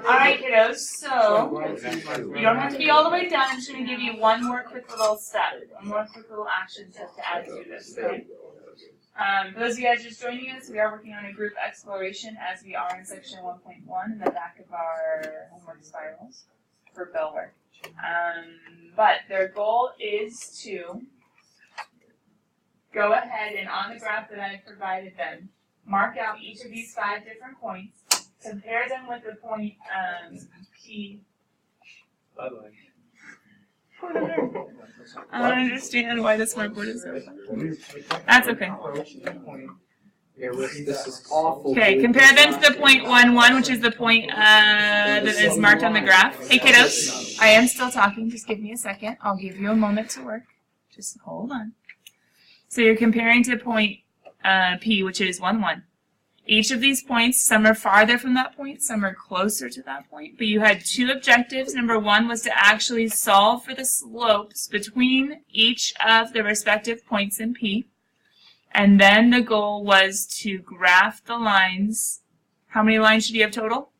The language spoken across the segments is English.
Alright, kiddos, so you don't have to be all the way done. I'm just going to give you one more quick little step, one more quick little action step to add to this, okay? For those of you guys just joining us, we are working on a group exploration as we are in section 1.1 in the back of our homework spirals for bell work. But their goal is to go ahead and on the graph that I've provided them, mark out each of these 5 different points, compare them with the point P. Bye-bye. I don't understand why this whiteboard is so fun. That's okay. This is awful. Okay, compare them to the point 1, 1, which is the point that is marked on the graph. Hey kiddos, I am still talking. Just give me a second. I'll give you a moment to work. Just hold on. So you're comparing to point P, which is 1, 1. Each of these points, some are farther from that point, some are closer to that point. But you had 2 objectives. Number 1 was to actually solve for the slopes between each of the respective points in P. And then the goal was to graph the lines. How many lines should you have total?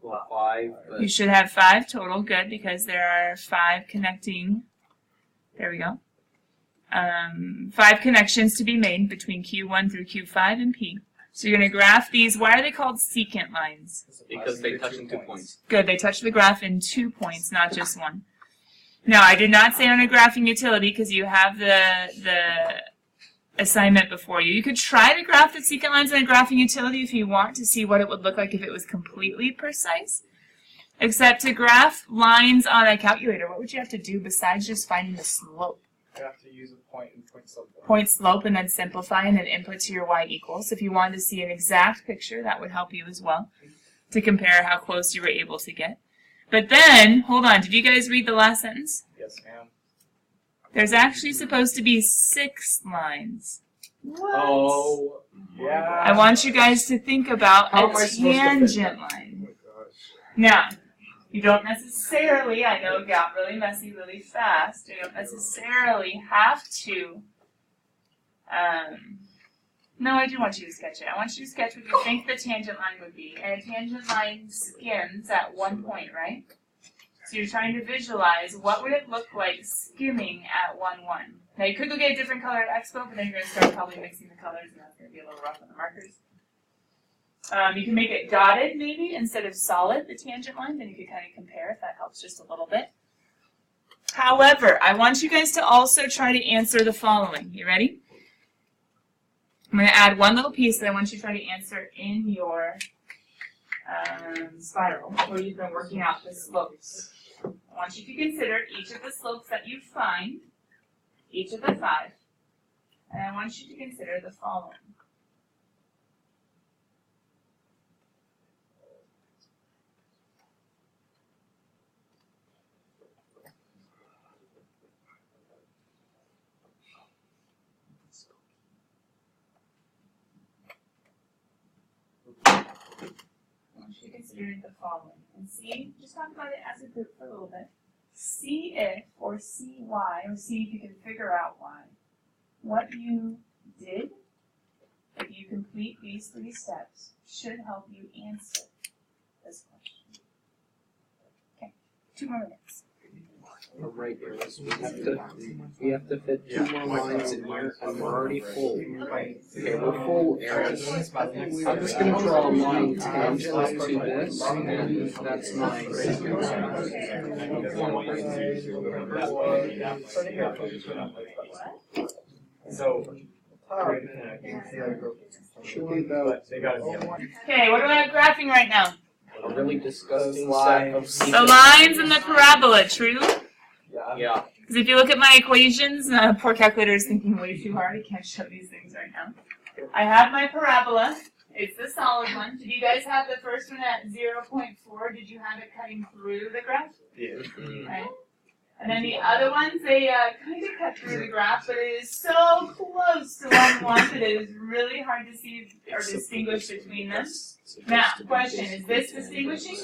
Well, 5. You should have 5 total. Good, because there are 5 connecting. There we go. 5 connections to be made between Q1 through Q5 and P. So you're going to graph these. Why are they called secant lines? Because they touch in 2 points. Good, they touch the graph in 2 points, not just 1. Now, I did not say on a graphing utility because you have the assignment before you. You could try to graph the secant lines on a graphing utility if you want to see what it would look like if it was completely precise. Except to graph lines on a calculator, what would you have to do besides just finding the slope? You have to use a point and point slope. Point slope and then simplify and then input to your y equals. If you wanted to see an exact picture, that would help you as well to compare how close you were able to get. But then, hold on, did you guys read the last sentence? Yes, ma'am. There's actually supposed to be 6 lines. What? Oh, yeah. I want you guys to think about How am I a supposed to fit tangent that? line. Oh my gosh. Now, you don't necessarily, I know it got really messy really fast, you don't necessarily have to, no, I do want you to sketch it. I want you to sketch what you think the tangent line would be. And a tangent line skims at 1 point, right? So you're trying to visualize what would it look like skimming at 1, 1. Now you could go get a different color at Expo, but then you're going to start probably mixing the colors and that's going to be a little rough on the markers. You can make it dotted, maybe, instead of solid, the tangent line. Then you could kind of compare if that helps just a little bit. However, I want you guys to also try to answer the following. You ready? I'm going to add one little piece that I want you to try to answer in your spiral, where you've been working out the slopes. I want you to consider each of the slopes that you find, each of the 5, and I want you to consider the following. Consider the following and see, just talk about it as a group for a little bit. See if, or see why, or see if you can figure out why. What you did, if you complete these 3 steps, should help you answer this question. Okay, 2 more minutes. Right here, we have to fit 2 more lines in here, and we're already full. Okay, we're full, Aaron. I'm just going to draw a line tangent to this, and that's nice. So, Okay, what do I have graphing right now? A really disgusting set of The lines and the parabola, true? Yeah. Because if you look at my equations, poor calculator is thinking way too hard. I can't show these things right now. I have my parabola. It's the solid one. Did you guys have the first one at 0.4? Did you have it cutting through the graph? yeah. Right. And then the other ones, they kind of cut through the graph, but it is so close to 1, 1 that it is really hard to see or distinguish between them. Now, question, is this distinguishing?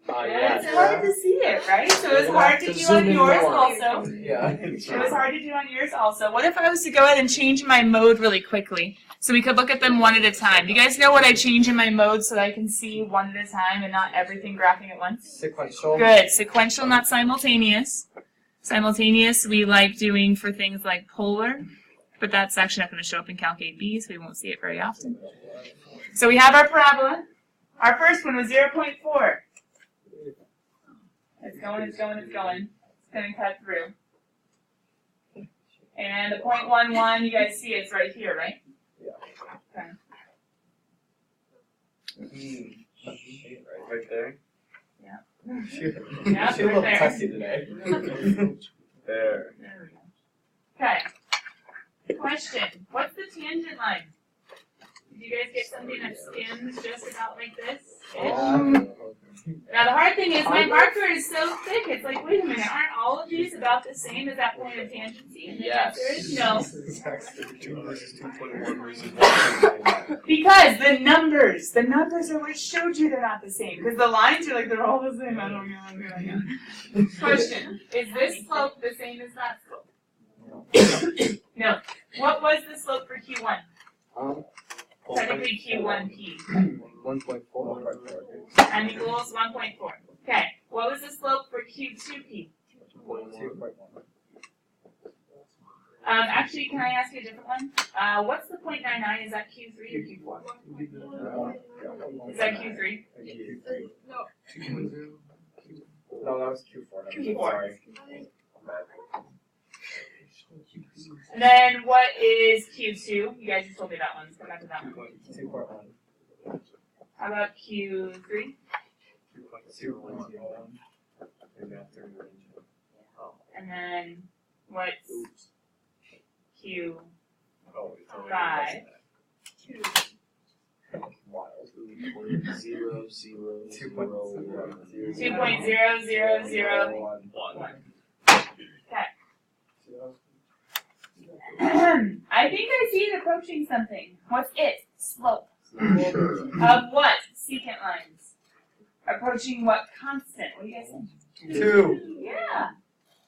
It's hard to see it, right? So it was We'll hard have to to do zoom on in yours more. also. Yeah. It was hard to do on yours also. What if I was to go ahead and change my mode really quickly? So we could look at them one at a time. Do you guys know what I change in my mode so that I can see one at a time and not everything graphing at once? Sequential. Good. Sequential, not simultaneous. Simultaneous we like doing for things like polar, but that's actually not going to show up in CalcAB, so we won't see it very often. So we have our parabola. Our first one was 0.4. It's going, it's going, it's going. It's going to cut through. And the 0.11, you guys see it's right here, right? Yeah. Okay. Right there. Yeah. Yeah, Yeah, she looked right there. testy today. There. There we go. Okay. Question. What's the tangent line? Did you guys get something that skims just about like this? Now the hard thing is my marker is so thick, it's like, wait a minute, aren't all of these about the same as that point of tangency? And the answer is no. 2 versus 2.1 versus 1.9. Because the numbers are what showed you they're not the same. Because the lines are like, they're all the same. I don't know. Question. Is this slope the same as that slope? No. What was the slope for Q1? Technically Q1P. 1.4. M equals 1.4. Okay. What was the slope for Q2P? 2.1. Actually, can I ask you a different one? What's the 0.99? Is that Q3 or Q4? Is that Q3? No, that was Q4. Q4. Sorry. And then what is Q2? You guys just told me that one. Let's go back to that one. 2.1. How about Q3? 2.01. And then what's Q5? Wild. 2.0001. Okay. I think I see it approaching something. What's it? Slope. Of what? Secant lines. Approaching what constant? What do you guys think? 2. Yeah.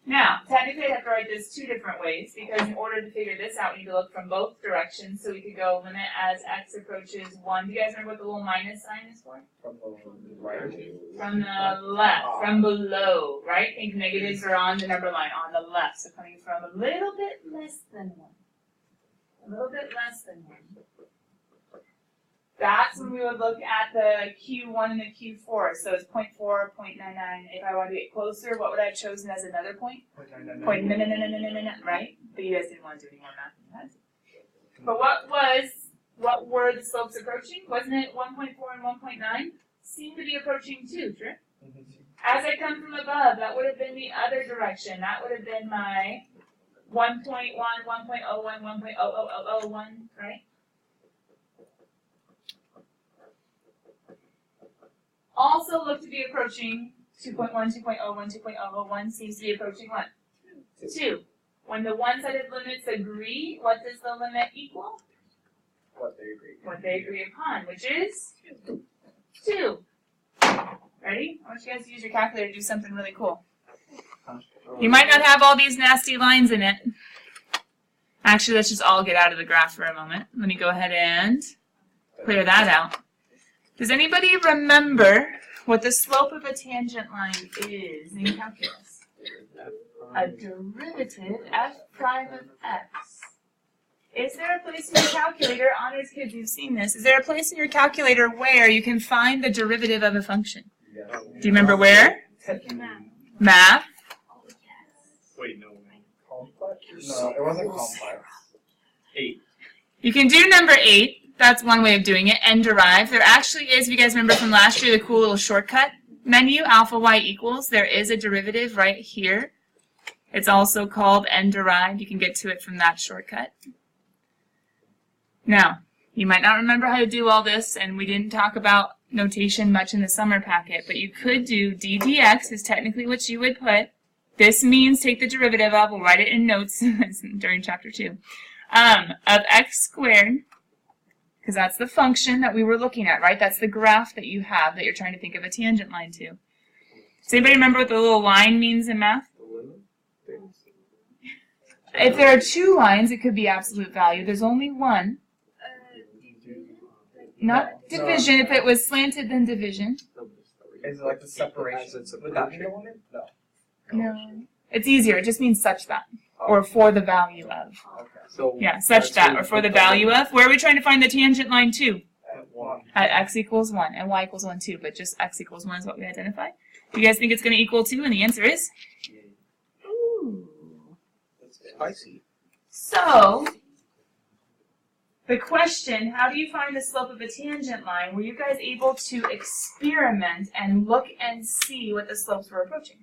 Now, technically I have to write this two different ways because in order to figure this out we need to look from both directions. So we could go limit as x approaches 1. Do you guys remember what the little minus sign is for? From the right. From the left, from below, right? Think negatives are on the number line, on the left. So coming from a little bit less than 1. A little bit less than 1. That's when we would look at the Q1 and the Q4. So it's 0.4, 0.99. If I wanted to get closer, what would I have chosen as another point? Point, no, right? But you guys didn't want to do any more math than that. But what were the slopes approaching? Wasn't it 1.4 and 1.9? Seem to be approaching 2, true? As I come from above, that would have been the other direction. That would have been my 1.1, 1.01, 1.00001, right? Also look to be approaching 2.1, 2.01, 2.001 seems to be approaching what? 2. When the one-sided limits agree, what does the limit equal? What they agree. What they agree upon, which is 2. Ready? I want you guys to use your calculator to do something really cool. You might not have all these nasty lines in it. Actually, let's just all get out of the graph for a moment. Let me go ahead and clear that out. Does anybody remember what the slope of a tangent line is in calculus? A derivative f prime of x. Is there a place in your calculator, honors kids, you've seen this, is there a place in your calculator where you can find the derivative of a function? Yes. Do you remember where? Math. Wait, no. Complex? No, it wasn't complex. 8. You can do number 8. That's one way of doing it, and derive. There actually is, if you guys remember from last year, the cool little shortcut menu, alpha y equals. There is a derivative right here. It's also called n derived. You can get to it from that shortcut. Now, you might not remember how to do all this, and we didn't talk about notation much in the summer packet, but you could do d dx is technically what you would put. This means take the derivative of, we'll write it in notes during chapter 2, of x squared, because that's the function that we were looking at, right? That's the graph that you have that you're trying to think of a tangent line to. Does anybody remember what the little line means in math? The limit things. If there are two lines, it could be absolute value. There's only one. Not division. If it was slanted, then division. Is it like the separation? Would that be the limit? No. No. It's easier. It just means such that. Or for the value of. Okay. So Yeah, such that. Or for the value of. Where are we trying to find the tangent line to? At 1. At x equals 1 and y equals 1 too, but just x equals 1 is what we identify. Do you guys think it's going to equal 2? And the answer is? Ooh. spicy. So, the question, how do you find the slope of a tangent line? Were you guys able to experiment and look and see what the slopes were approaching?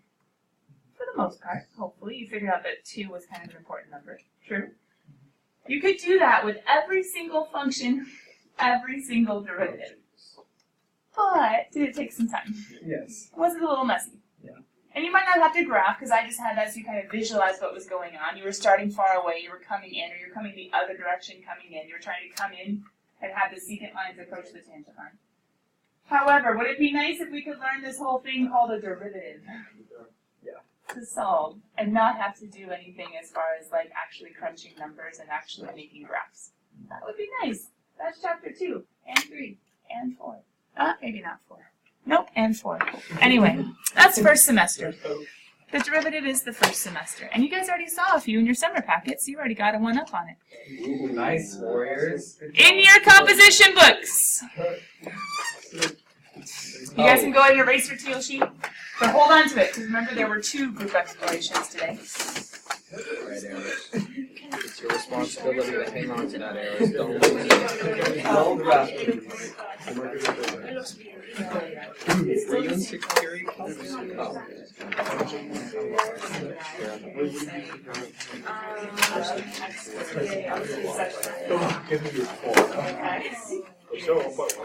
For the most part, hopefully. You figured out that 2 was kind of an important number. True. You could do that with every single function, every single derivative. But did it take some time? Yes. Was it a little messy? Yeah. And you might not have to graph, because I just had that so you kind of visualize what was going on. You were starting far away, you were coming in, or you're coming the other direction coming in. You're trying to come in and have the secant lines approach the tangent line. However, would it be nice if we could learn this whole thing called a derivative? Yeah. To solve, and not have to do anything as far as like actually crunching numbers and actually making graphs. That would be nice. That's chapter 2, and 3, and 4. Maybe not 4. Nope, and 4. Anyway, that's first semester. The derivative is the first semester. And you guys already saw a few in your summer packets. You already got a 1 up on it. Ooh, nice, Warriors. In your composition books. You guys can go ahead and erase your teal sheet. But hold on to it, because remember there were 2 group explorations today. Right, Eris. It's your responsibility to hang on to that, Eris. Don't Well drafted. Were you in security class? Oh. Give me your 4.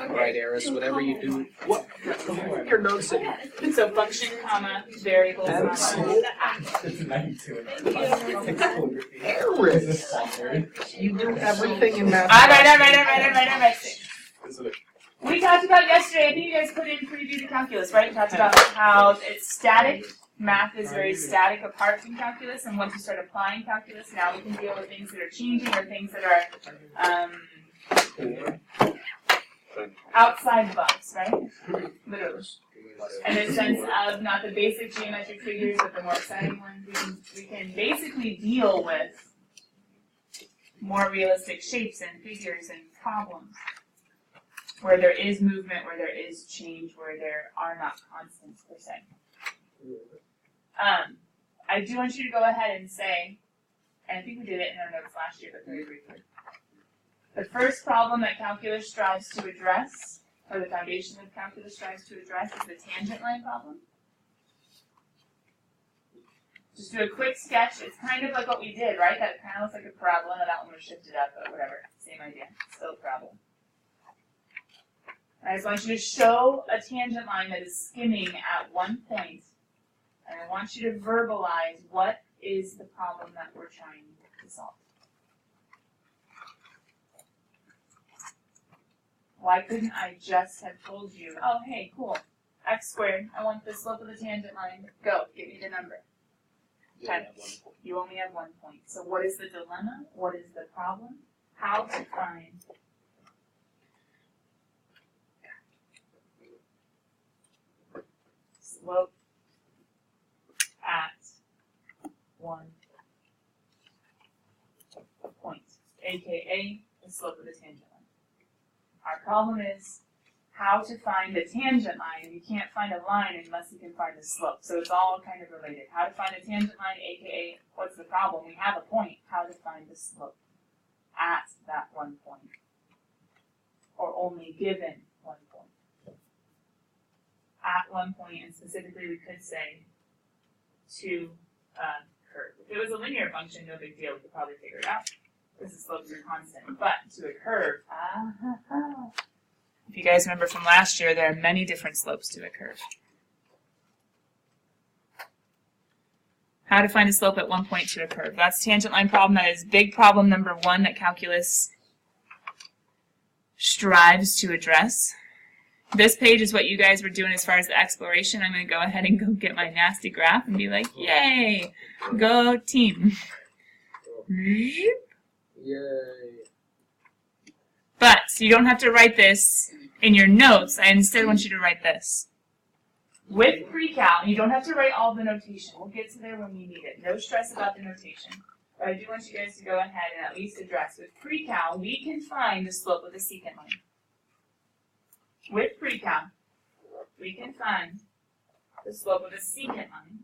Right, Eris, whatever you do. What? Your notes say. So function, comma, variable, comma. It's 92. Eris! You do everything in math. All right. We talked about yesterday, I think you guys put in preview to calculus, right? We talked about how it's static. Math is very static apart from calculus, and once you start applying calculus, now we can deal with things that are changing or things that are outside the box, right? Literally. In the sense of not the basic geometric figures, but the more exciting ones, we can basically deal with more realistic shapes and figures and problems, where there is movement, where there is change, where there are not constants per se. I do want you to go ahead and say, and I think we did it in our notes last year, but very briefly. The first problem that calculus strives to address, or the foundation of calculus strives to address, is the tangent line problem. Just do a quick sketch. It's kind of like what we did, right? That kind of looks like a parabola. That one was shifted up, but whatever. Same idea. Still a parabola. I just want you to show a tangent line that is skimming at one point, and I want you to verbalize what is the problem that we're trying to solve. Why couldn't I just have told you, oh, hey, cool, x squared, I want the slope of the tangent line, go, give me the number. 10. You only have 1 point. So what is the dilemma? What is the problem? How to find slope at 1 point, aka the slope of the tangent line. Our problem is how to find the tangent line. You can't find a line unless you can find the slope. So it's all kind of related. How to find a tangent line, aka what's the problem? We have a point. How to find the slope at that 1 point, or only given 1 point. At 1 point, and specifically we could say to a curve. If it was a linear function, no big deal. We could probably figure it out. Because the slopes are constant. But to a curve, if you guys remember from last year, there are many different slopes to a curve. How to find a slope at 1 point to a curve. That's tangent line problem. That is big problem number 1 that calculus strives to address. This page is what you guys were doing as far as the exploration. I'm going to go ahead and go get my nasty graph and be like, yay, go team. Yay. But you don't have to write this in your notes. I instead want you to write this. With pre-cal, you don't have to write all the notation. We'll get to there when we need it. No stress about the notation. But I do want you guys to go ahead and at least address. With pre-cal, we can find the slope of the secant line. With pre-cal, we can find the slope of the secant line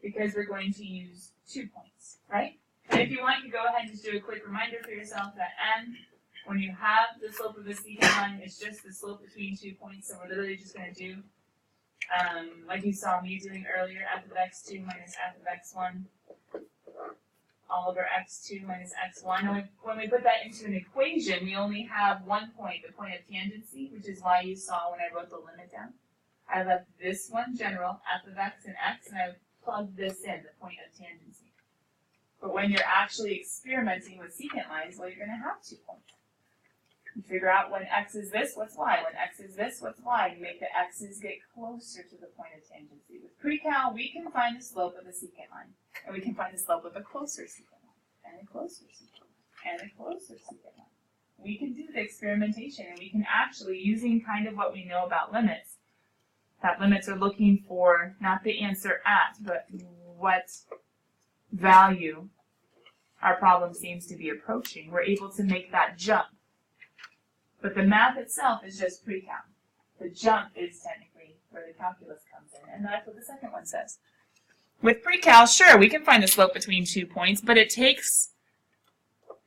because we're going to use 2 points, right? And if you want, you go ahead and just do a quick reminder for yourself that n, when you have the slope of the secant line, it's just the slope between 2 points. So we're literally just going to do, like you saw me doing earlier, f of x2 minus f of x1, all over x2 minus x1. And when we put that into an equation, we only have 1 point, the point of tangency, which is why you saw when I wrote the limit down. I left this one general, f of x and x, and I plugged this in, the point of tangency. But when you're actually experimenting with secant lines, well, you're going to have 2 points. You figure out when x is this, what's y? When x is this, what's y? You make the x's get closer to the point of tangency. With pre-cal, we can find the slope of the secant line. And we can find the slope of a closer secant line, and a closer secant line, and a closer secant line. We can do the experimentation, and we can actually, using kind of what we know about limits, that limits are looking for not the answer at, but what value our problem seems to be approaching. We're able to make that jump. But the math itself is just pre-cal. The jump is technically where the calculus comes in, and that's what the second one says. With pre-cal, sure, we can find the slope between 2 points, but it takes,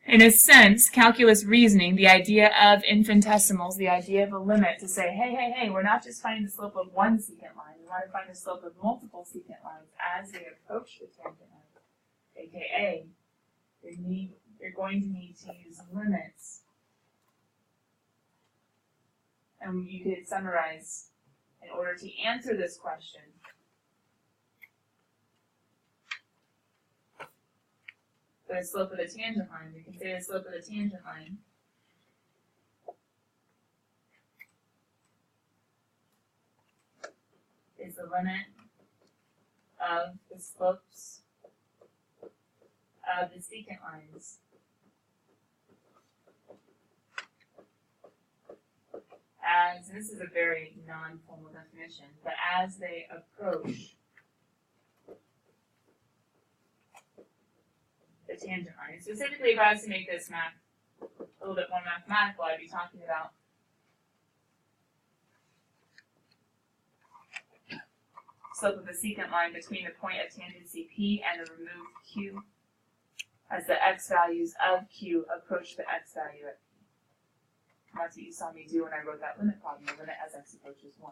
in a sense, calculus reasoning, the idea of infinitesimals, the idea of a limit, to say, hey, we're not just finding the slope of one secant line, we want to find the slope of multiple secant lines as they approach the tangent line, aka you're going to need to use limits. And you could summarize, in order to answer this question, the slope of the tangent line, we can say the slope of the tangent line is the limit of the slopes of the secant lines as, and this is a very non-formal definition, but as they approach the tangent line. And specifically, if I was to make this math a little bit more mathematical, I'd be talking about slope of the secant line between the point of tangency P and the removed Q as the x values of Q approach the x value at P. That's what you saw me do when I wrote that limit problem, the limit as x approaches 1.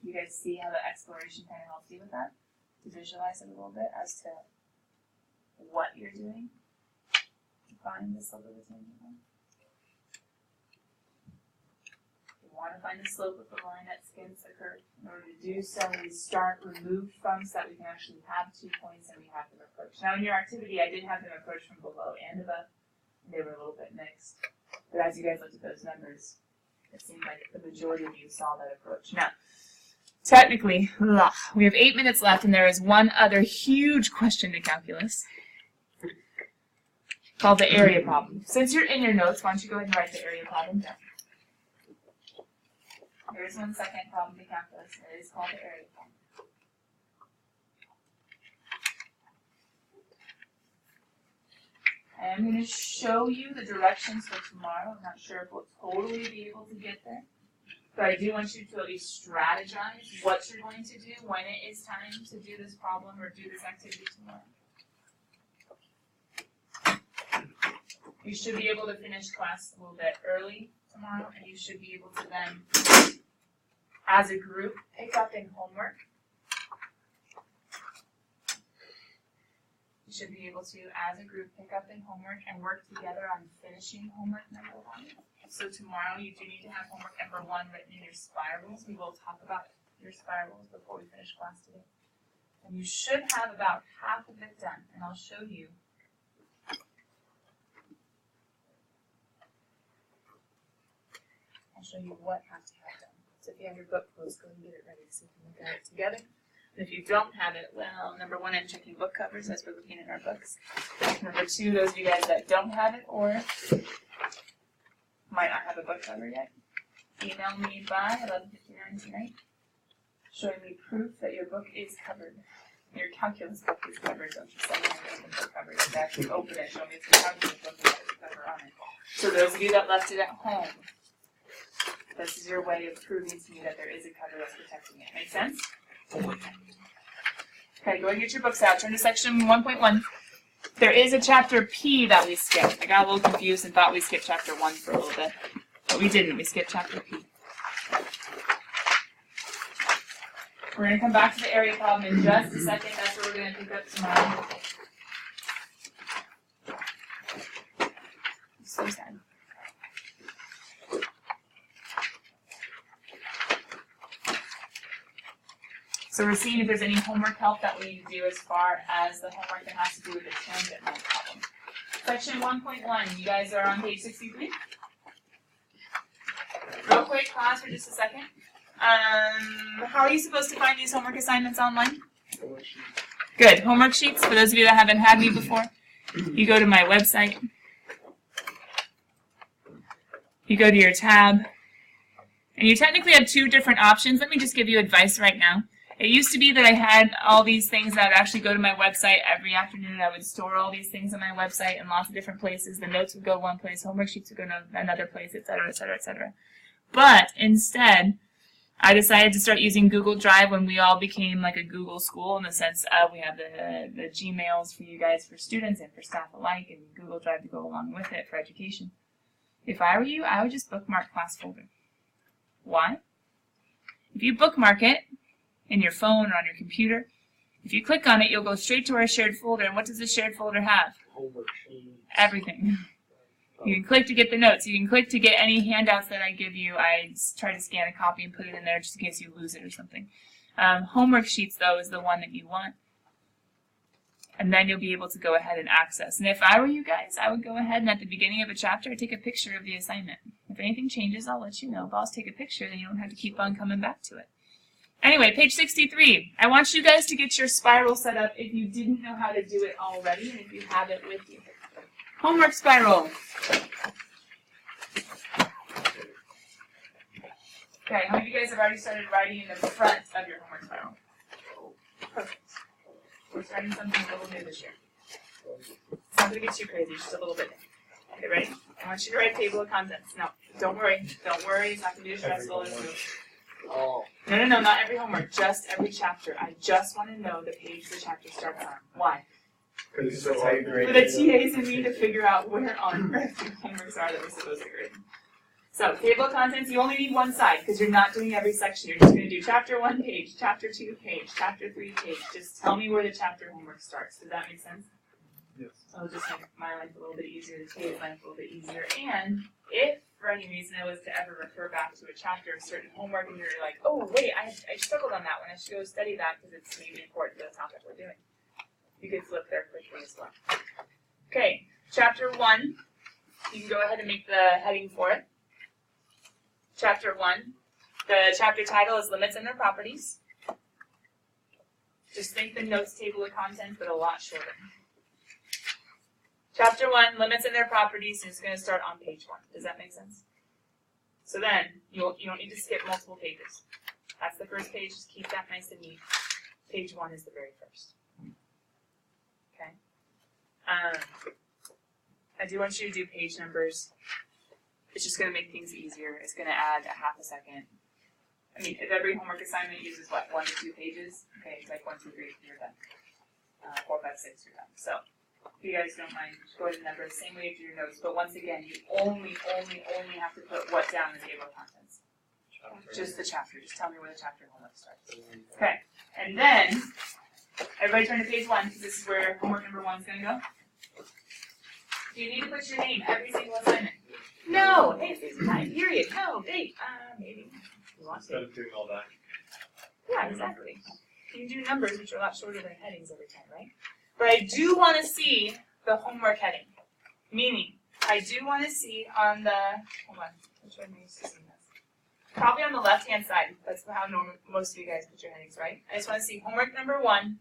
You guys see how the exploration kind of helps you with that? To visualize it a little bit as to what you're doing to find the slope of the tangent line. You want to find the slope of the line that skims the curve. In order to do so, we start removed from so that we can actually have 2 points and we have them approach. Now in your activity, I did have them approach from below and above. They were a little bit mixed. But as you guys looked at those numbers, it seemed like the majority of you saw that approach. Now, technically, we have 8 minutes left, and there is one other huge question to calculus called the area problem. Since you're in your notes, why don't you go ahead and write the area problem down. There's one second problem to calculus, and it is called the area problem. And I'm going to show you the directions for tomorrow. I'm not sure if we'll totally be able to get there. But I do want you to at least strategize what you're going to do when it is time to do this problem or do this activity tomorrow. You should be able to finish class a little bit early tomorrow, and you should be able to then, as a group, pick up in homework. You should be able to, as a group, pick up in homework and work together on finishing homework number 1. So tomorrow you do need to have homework number 1 written in your spirals. We will talk about your spirals before we finish class today. And you should have about half of it done, and I'll show you show you what has to have done. So if you have your book closed, go and get it ready so we can look at it together. And if you don't have it, well, number one, I'm checking book covers as we're looking at our books. Number two, those of you guys that don't have it or might not have a book cover yet, email me by 11:59 tonight, showing me proof that your book is covered. Your calculus book is covered. Don't just send me an open book cover. Just actually open it. Show me it's a calculus book with a cover on it. So those of you that left it at home, this is your way of proving to me that there is a cover that's protecting it. Make sense? Okay, go and get your books out. Turn to section 1.1. There is a chapter P that we skipped. I got a little confused and thought we skipped chapter 1 for a little bit. But we didn't. We skipped chapter P. We're going to come back to the area problem in just a second. That's what we're going to pick up tomorrow. So sad. So we're seeing if there's any homework help that we need to do as far as the homework that has to do with the tangent line problem. Section 1.1, you guys are on page 63. Real quick, class for just a second. How are you supposed to find these homework assignments online? Good. Homework sheets, for those of you that haven't had me before, you go to my website. You go to your tab. And you technically have two different options. Let me just give you advice right now. It used to be that I had all these things that would actually go to my website every afternoon. I would store all these things on my website in lots of different places. The notes would go one place, homework sheets would go to another place, etc., etc., etc. But instead, I decided to start using Google Drive when we all became like a Google school, in the sense of we have the Gmails for you guys, for students and for staff alike, and Google Drive to go along with it for education. If I were you, I would just bookmark class folder. Why? If you bookmark it in your phone or on your computer, if you click on it, you'll go straight to our shared folder. And what does the shared folder have? Homework sheets. Everything. You can click to get the notes. You can click to get any handouts that I give you. I try to scan a copy and put it in there just in case you lose it or something. Homework sheets, though, is the one that you want. And then you'll be able to go ahead and access. And if I were you guys, I would go ahead and at the beginning of a chapter, I'd take a picture of the assignment. If anything changes, I'll let you know. But I'll just take a picture, then you don't have to keep on coming back to it. Anyway, page 63. I want you guys to get your spiral set up if you didn't know how to do it already and if you have it with you. Homework spiral. Okay, how many of you guys have already started writing in the front of your homework spiral? Perfect. We're starting something a little new this year. It's not going to get too crazy, just a little bit. Okay, ready? I want you to write table of contents. No, don't worry. Don't worry. It's not going to be as stressful. Oh. No, not every homework. Just every chapter. I just want to know the page the chapter starts on. Why? Because that's how you grade For the TAs and me to figure out where on earth the homeworks are that we're supposed to grade. So, table of contents, you only need one side because you're not doing every section. You're just going to do chapter 1 page, chapter 2 page, chapter 3 page. Just tell me where the chapter homework starts. Does that make sense? Yes. I'll just make my life a little bit easier, the TA's life a little bit easier. And if for any reason I was to ever refer back to a chapter of certain homework and you're like, oh wait, I struggled on that one, I should go study that because it's maybe important to the topic we're doing. You could flip there quickly as well. Okay, chapter 1, you can go ahead and make the heading for it. Chapter 1, the chapter title is Limits and Their Properties. Just think the notes table of contents, but a lot shorter. Chapter 1, Limits and Their Properties, and it's going to start on page 1. Does that make sense? So then, you don't need to skip multiple pages. That's the first page, just keep that nice and neat. Page 1 is the very first. Okay? I do want you to do page numbers. It's just going to make things easier. It's going to add a half a second. I mean, if every homework assignment uses, what, 1 to 2 pages? Okay, it's like 1, 2, 3, you're done. 4, 5, 6, you're done. So, if you guys don't mind, just go ahead and number the same way you do your notes. But once again, you only have to put what down in the table of contents. Just the chapter. Just tell me where the chapter homework starts. Okay, and then, everybody turn to page 1, because this is where homework number 1 is going to go. Do you need to put your name every single assignment? No! Hey, it's time, period. No, date. Maybe. You want to. Instead of doing all that. Yeah, exactly. You can do numbers, which are a lot shorter than headings every time, right? But I do want to see the homework heading. Meaning, I do want to see on the, hold on, which one am I used to seeing this? probably on the left-hand side. That's how most of you guys put your headings, right? I just want to see homework number 1.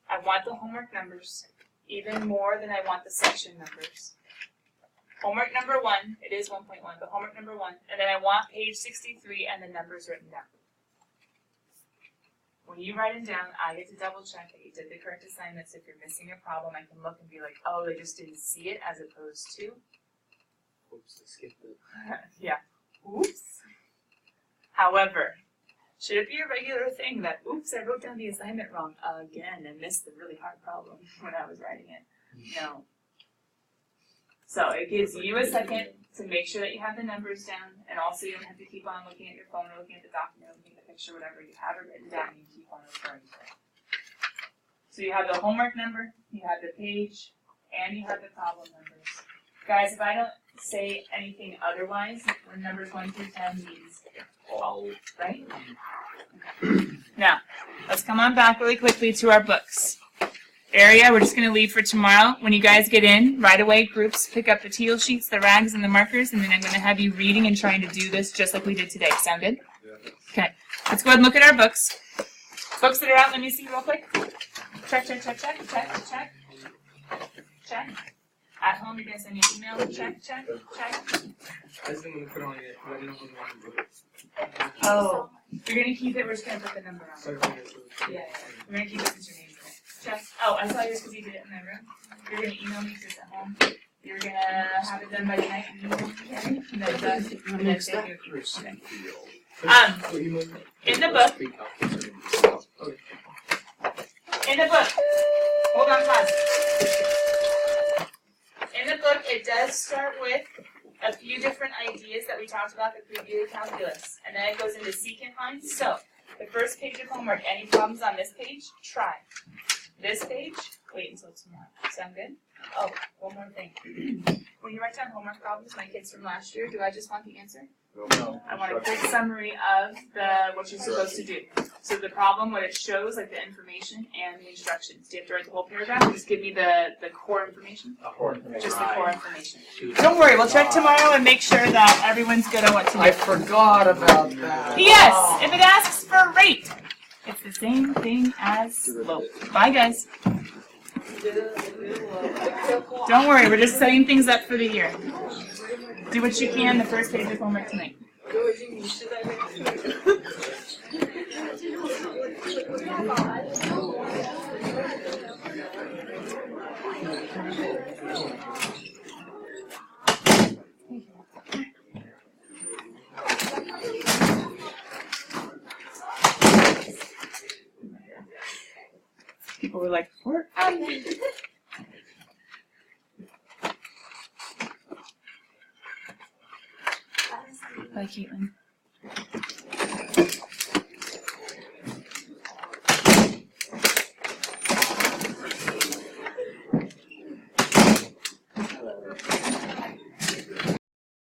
I want the homework numbers even more than I want the section numbers. Homework number 1, it is 1.1, but homework number 1, and then I want page 63 and the numbers written down. When you write them down, I get to double check that you did the correct assignments. If you're missing a problem, I can look and be like, oh, they just didn't see it, as opposed to, Oops, I skipped it. yeah, oops. However, should it be a regular thing that, oops, I wrote down the assignment wrong again and missed the really hard problem when I was writing it? No. So it gives you a second to make sure that you have the numbers down, and also you don't have to keep on looking at your phone or looking at the document, looking at the picture, whatever. You have it written down, you keep on referring to it. So you have the homework number, you have the page, and you have the problem numbers. Guys, if I don't say anything otherwise, the numbers 1 through 10 means all, right? Okay. Now, let's come on back really quickly to our books. Area, we're just going to leave for tomorrow. When you guys get in, right away, groups, pick up the teal sheets, the rags, and the markers, and then I'm going to have you reading and trying to do this just like we did today. Sound good? Yeah. Okay. Let's go ahead and look at our books. Books that are out, let me see real quick. Check, check, check, check, check, check. Check. At home, you're going to send me an email. Check, check, check. I just didn't want to put it on yet, because I didn't know who wanted to Oh, you're going to keep it, we're just going to put the number on. So Yeah. We're going to keep it since your name's in it. Check. Oh, I saw yours because you did it in my room. You're going to email me because it's at home. You're going to have it done by tonight. And then done. And then send you. Okay. In the book. In the book. Hold on, pause. In the book, it does start with a few different ideas that we talked about at the preview of calculus. And then it goes into secant lines. So, the first page of homework, any problems on this page? Try. This page, wait until tomorrow. Sound good? Oh, one more thing. When you write down homework problems, my kids from last year, do I just want the answer? No. I want a quick summary of what you're supposed to do. So the problem, what it shows, like the information and the instructions. Do you have to write the whole paragraph or just give me the core information? Just the core information. Don't worry, we'll check tomorrow and make sure that everyone's good on what to do. I forgot about that. Yes, if it asks for rate, it's the same thing as slope. Bye, guys. Don't worry, we're just setting things up for the year. Do what you can the first page of homework tonight. People were like, we're out of here. Bye, Caitlin.